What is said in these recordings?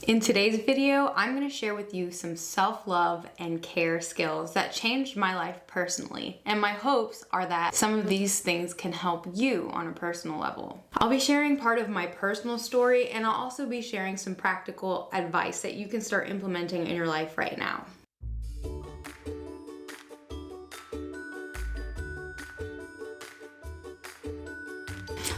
In today's video, I'm going to share with you some self-love and care skills that changed my life personally. And my hopes are that some of these things can help you on a personal level. I'll be sharing part of my personal story, and I'll also be sharing some practical advice that you can start implementing in your life right now.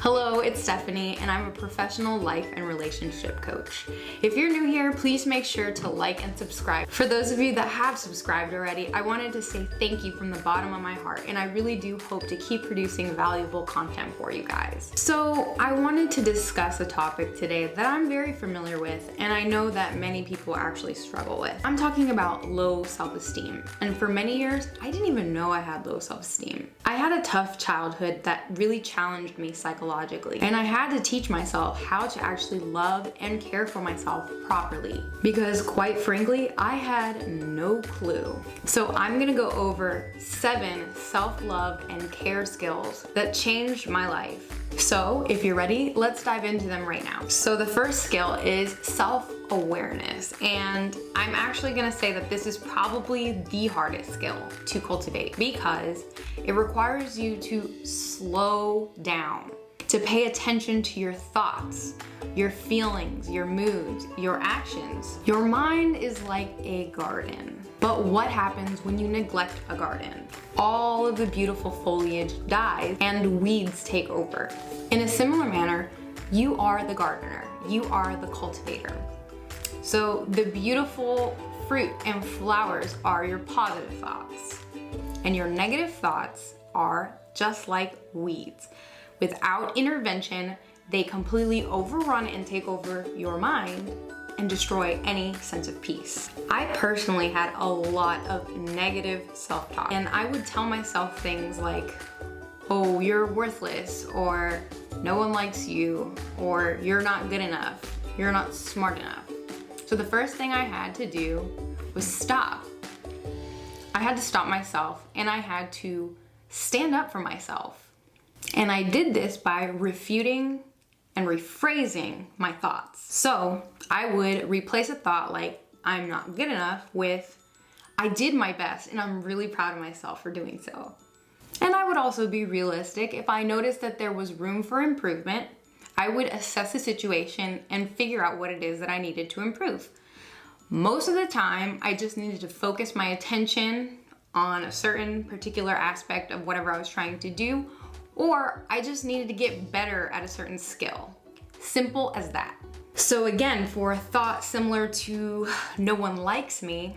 Hello, it's Stephanie, and I'm a professional life and relationship coach. If you're new here, please make sure to like and subscribe. For those of you that have subscribed already, I wanted to say thank you from the bottom of my heart, and I really do hope to keep producing valuable content for you guys. So I wanted to discuss a topic today that I'm very familiar with, and I know that many people actually struggle with. I'm talking about low self-esteem, and for many years, I didn't even know I had low self-esteem. I had a tough childhood that really challenged me psychologically. And I had to teach myself how to actually love and care for myself properly, because quite frankly, I had no clue. So I'm gonna go over 7 self-love and care skills that changed my life. So if you're ready, let's dive into them right now. So the first skill is self-awareness. And I'm actually gonna say that this is probably the hardest skill to cultivate because it requires you to slow down, to pay attention to your thoughts, your feelings, your moods, your actions. Your mind is like a garden. But what happens when you neglect a garden? All of the beautiful foliage dies and weeds take over. In a similar manner, you are the gardener, you are the cultivator. So the beautiful fruit and flowers are your positive thoughts, and your negative thoughts are just like weeds. Without intervention, they completely overrun and take over your mind and destroy any sense of peace. I personally had a lot of negative self-talk, and I would tell myself things like, oh, you're worthless, or no one likes you, or you're not good enough, you're not smart enough. So the first thing I had to do was stop. I had to stop myself, and I had to stand up for myself. And I did this by refuting and rephrasing my thoughts. So I would replace a thought like, I'm not good enough, with, I did my best and I'm really proud of myself for doing so. And I would also be realistic. If I noticed that there was room for improvement, I would assess the situation and figure out what it is that I needed to improve. Most of the time, I just needed to focus my attention on a certain particular aspect of whatever I was trying to do, or I just needed to get better at a certain skill. Simple as that. So again, for a thought similar to no one likes me,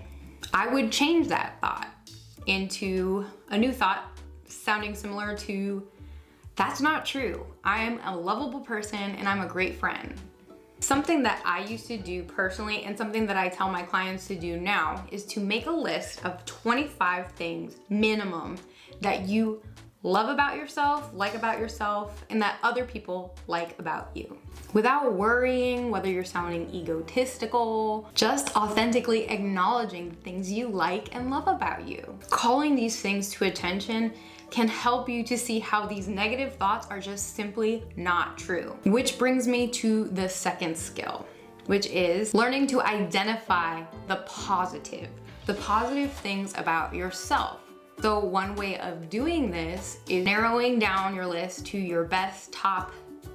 I would change that thought into a new thought sounding similar to, that's not true. I am a lovable person and I'm a great friend. Something that I used to do personally, and something that I tell my clients to do now, is to make a list of 25 things minimum that you love about yourself, like about yourself, and that other people like about you. Without worrying whether you're sounding egotistical, just authentically acknowledging things you like and love about you. Calling these things to attention can help you to see how these negative thoughts are just simply not true. Which brings me to the second skill, which is learning to identify the positive things about yourself. So one way of doing this is narrowing down your list to your best top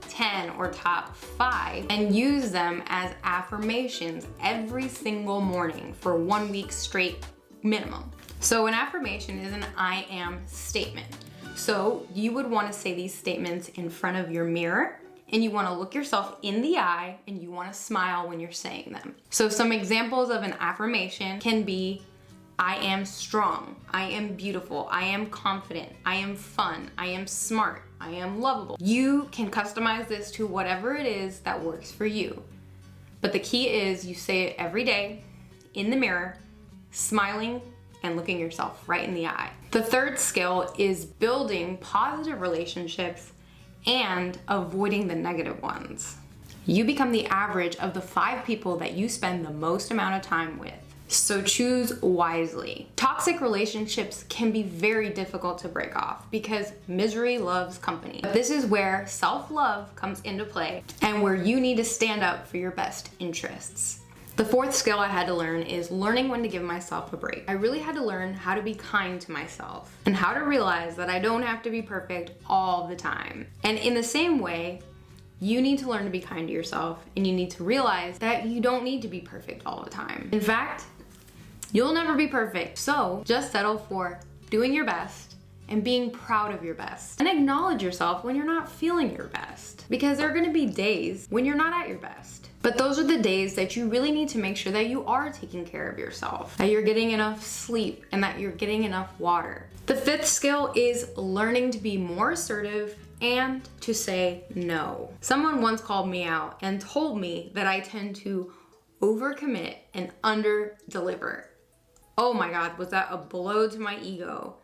10 or top 5 and use them as affirmations every single morning for 1 week straight minimum. So an affirmation is an I am statement. So you would want to say these statements in front of your mirror, and you want to look yourself in the eye and you want to smile when you're saying them. So some examples of an affirmation can be, I am strong, I am beautiful, I am confident, I am fun, I am smart, I am lovable. You can customize this to whatever it is that works for you. But the key is you say it every day in the mirror, smiling and looking yourself right in the eye. The third skill is building positive relationships and avoiding the negative ones. You become the average of the 5 people that you spend the most amount of time with. So choose wisely. Toxic relationships can be very difficult to break off because misery loves company. But this is where self-love comes into play and where you need to stand up for your best interests. The fourth skill I had to learn is learning when to give myself a break. I really had to learn how to be kind to myself and how to realize that I don't have to be perfect all the time. And in the same way, you need to learn to be kind to yourself, and you need to realize that you don't need to be perfect all the time. In fact, you'll never be perfect. So just settle for doing your best and being proud of your best. And acknowledge yourself when you're not feeling your best, because there are gonna be days when you're not at your best. But those are the days that you really need to make sure that you are taking care of yourself, that you're getting enough sleep, and that you're getting enough water. The fifth skill is learning to be more assertive and to say no. Someone once called me out and told me that I tend to overcommit and under-deliver. Oh my God, was that a blow to my ego?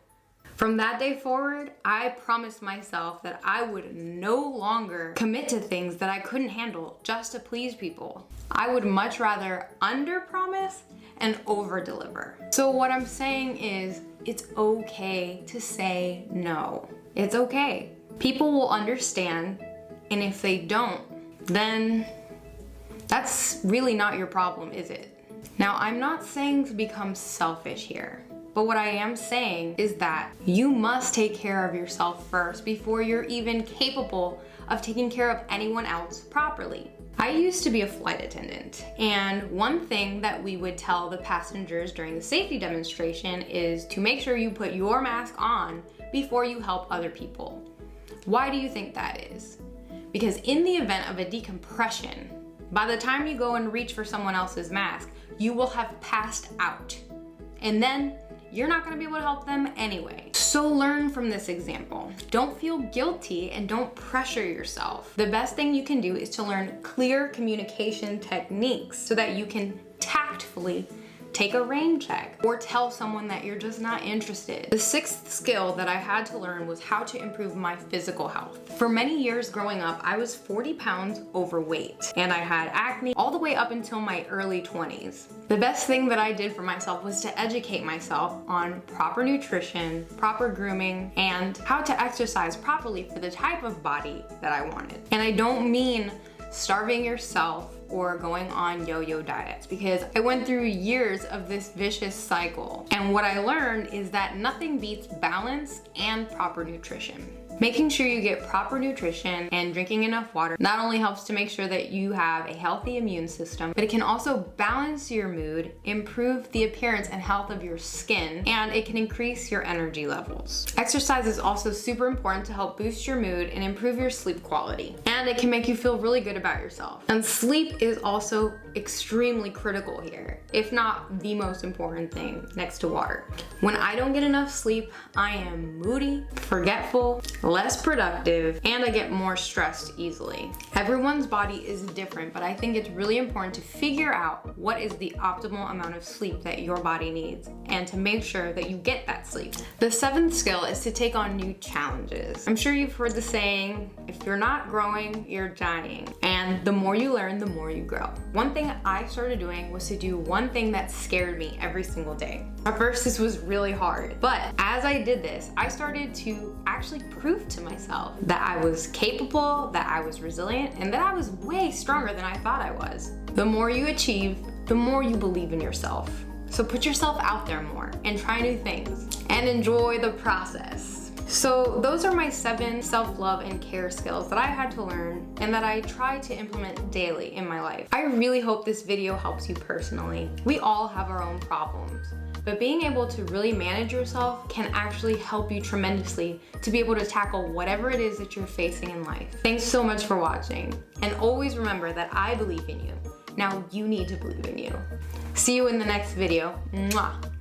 From that day forward, I promised myself that I would no longer commit to things that I couldn't handle just to please people. I would much rather under-promise and over-deliver. So what I'm saying is, it's okay to say no. It's okay. People will understand, and if they don't, then that's really not your problem, is it? Now, I'm not saying to become selfish here, but what I am saying is that you must take care of yourself first before you're even capable of taking care of anyone else properly. I used to be a flight attendant, and one thing that we would tell the passengers during the safety demonstration is to make sure you put your mask on before you help other people. Why do you think that is? Because in the event of a decompression, by the time you go and reach for someone else's mask, you will have passed out. And then you're not gonna be able to help them anyway. So learn from this example. Don't feel guilty and don't pressure yourself. The best thing you can do is to learn clear communication techniques so that you can tactfully take a rain check or tell someone that you're just not interested. The sixth skill that I had to learn was how to improve my physical health. For many years growing up, I was 40 pounds overweight and I had acne all the way up until my early 20s. The best thing that I did for myself was to educate myself on proper nutrition, proper grooming, and how to exercise properly for the type of body that I wanted. And I don't mean starving yourself or going on yo-yo diets, because I went through years of this vicious cycle. And what I learned is that nothing beats balance and proper nutrition. Making sure you get proper nutrition and drinking enough water not only helps to make sure that you have a healthy immune system, but it can also balance your mood, improve the appearance and health of your skin, and it can increase your energy levels. Exercise is also super important to help boost your mood and improve your sleep quality. And it can make you feel really good about yourself. And sleep is also extremely critical here, if not the most important thing next to water. When I don't get enough sleep, I am moody, forgetful, less productive, and I get more stressed easily. Everyone's body is different, but I think it's really important to figure out what is the optimal amount of sleep that your body needs and to make sure that you get that sleep. The seventh skill is to take on new challenges. I'm sure you've heard the saying, if you're not growing, you're dying. And the more you learn, the more you grow. One thing I started doing was to do one thing that scared me every single day. At first, this was really hard, but as I did this, I started to actually prove to myself that I was capable, that I was resilient, and that I was way stronger than I thought I was. The more you achieve, the more you believe in yourself. So put yourself out there more and try new things and enjoy the process. So those are my 7 self-love and care skills that I had to learn and that I try to implement daily in my life. I really hope this video helps you personally. We all have our own problems, but being able to really manage yourself can actually help you tremendously to be able to tackle whatever it is that you're facing in life. Thanks so much for watching, and always remember that I believe in you. Now you need to believe in you. See you in the next video. Mwah.